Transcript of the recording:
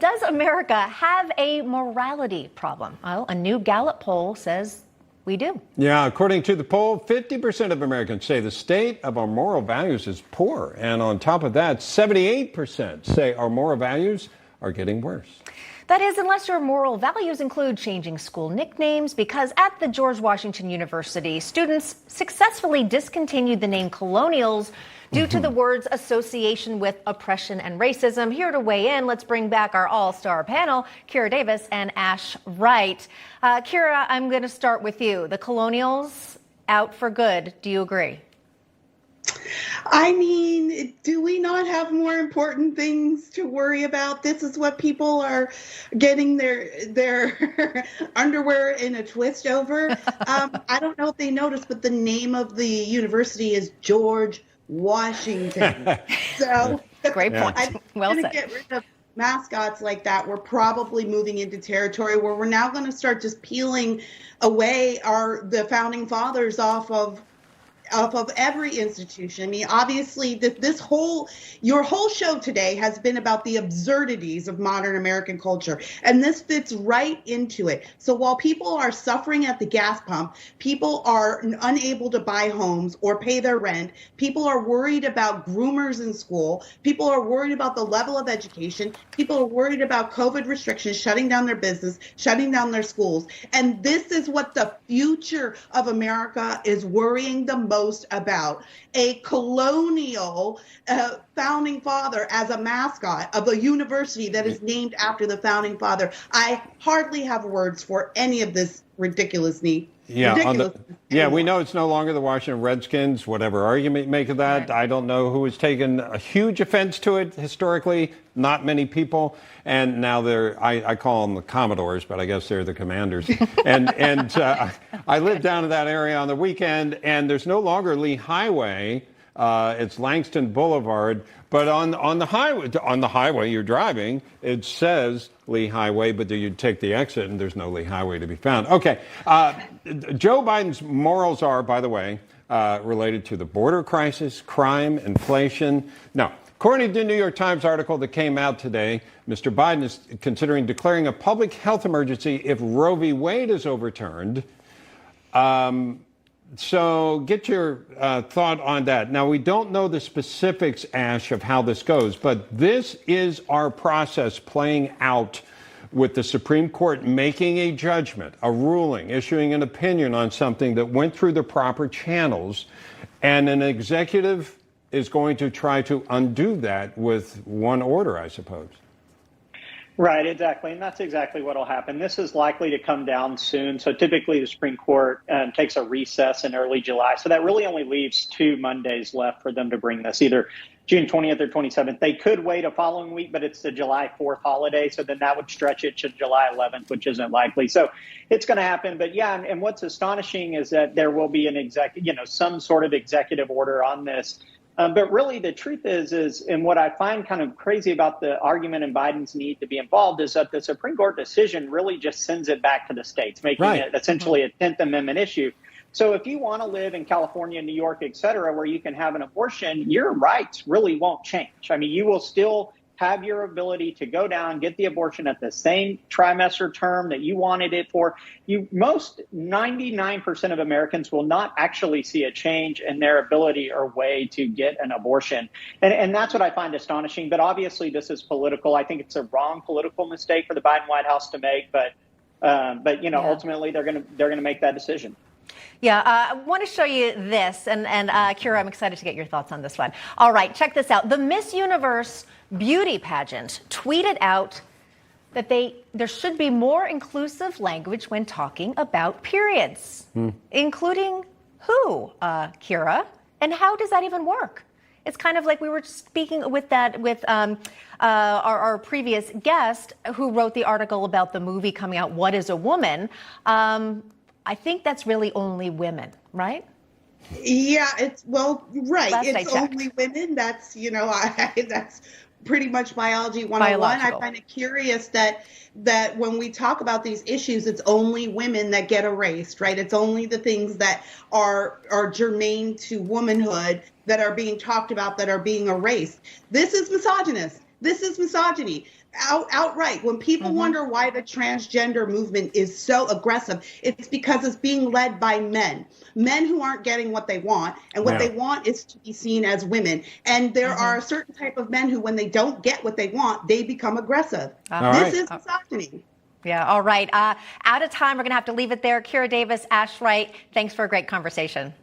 Does America have a morality problem? Well, a new Gallup poll says we do. Yeah, according to the poll, 50% of Americans say the state of our moral values is poor. And on top of that, 78% say our moral values are getting worse. That is, unless your moral values include changing school nicknames, because at the George Washington University, students successfully discontinued the name Colonials due to the word's association with oppression and racism. Here to weigh in, let's bring back our all-star panel, Kira Davis and Ash Wright. Kira, I'm going to start with you. The Colonials out for good. Do you agree? I mean, do we not have more important things to worry about? This is what people are getting their underwear in a twist over. I don't know if they noticed, but the name of the university is George Washington. So great point. Well said. Get rid of mascots like that. We're probably moving into territory where we're now going to start just peeling away the founding fathers off of every institution. I mean, obviously, your whole show today has been about the absurdities of modern American culture, and this fits right into it. So while people are suffering at the gas pump, people are unable to buy homes or pay their rent, people are worried about groomers in school, people are worried about the level of education, people are worried about COVID restrictions, shutting down their business, shutting down their schools, and this is what the future of America is worrying the most about. A colonial founding father as a mascot of a university that is named after the founding father. I hardly have words for any of this ridiculousness. Yeah, we know it's no longer the Washington Redskins, whatever argument you make of that. Right. I don't know who has taken a huge offense to it historically, not many people. And now I call them the Commodores, but I guess they're the Commanders. and I live down in that area on the weekend, and there's no longer Lee Highway. It's Langston Boulevard, but on the highway you're driving, it says Lee Highway, but you take the exit and there's no Lee Highway to be found. Okay, Joe Biden's morals are, by the way, related to the border crisis, crime, inflation. Now, according to the New York Times article that came out today, Mr. Biden is considering declaring a public health emergency if Roe v. Wade is overturned. So get your thought on that. Now, we don't know the specifics, Ash, of how this goes, but this is our process playing out with the Supreme Court making a judgment, a ruling, issuing an opinion on something that went through the proper channels, and an executive is going to try to undo that with one order, I suppose. Right, exactly. And that's exactly what will happen. This is likely to come down soon. So typically the Supreme Court takes a recess in early July. So that really only leaves 2 Mondays left for them to bring this, either June 20th or 27th. They could wait a following week, but it's the July 4th holiday. So then that would stretch it to July 11th, which isn't likely. So it's going to happen. But yeah, and what's astonishing is that there will be some sort of executive order on this. But really, the truth is, and what I find kind of crazy about the argument and Biden's need to be involved is that the Supreme Court decision really just sends it back to the states, making it essentially a 10th Amendment issue. So if you want to live in California, New York, et cetera, where you can have an abortion, your rights really won't change. I mean, you will still have your ability to go down, get the abortion at the same trimester term that you wanted it for. 99% of Americans will not actually see a change in their ability or way to get an abortion. And that's what I find astonishing. But obviously, this is political. I think it's a wrong political mistake for the Biden White House to make. But ultimately, they're going to make that decision. Yeah, I want to show you this. And Kira, I'm excited to get your thoughts on this one. All right, check this out. The Miss Universe beauty pageant tweeted out that there should be more inclusive language when talking about periods, including who, Kira, and how does that even work? It's kind of like we were speaking with our previous guest who wrote the article about the movie coming out, What is a Woman? I think that's really only women, right? Yeah, it's right. It's only women. That's, that's pretty much biology 101. I find it curious that when we talk about these issues, it's only women that get erased, right? It's only the things that are germane to womanhood that are being talked about, that are being erased. This is misogynist. This is misogyny. outright. When people wonder why the transgender movement is so aggressive, it's because it's being led by men who aren't getting what they want, and what they want is to be seen as women. And there are a certain type of men who, when they don't get what they want, they become aggressive. This is misogyny. Yeah, all right. Out of time. We're going to have to leave it there. Kira Davis, Ash Wright, thanks for a great conversation.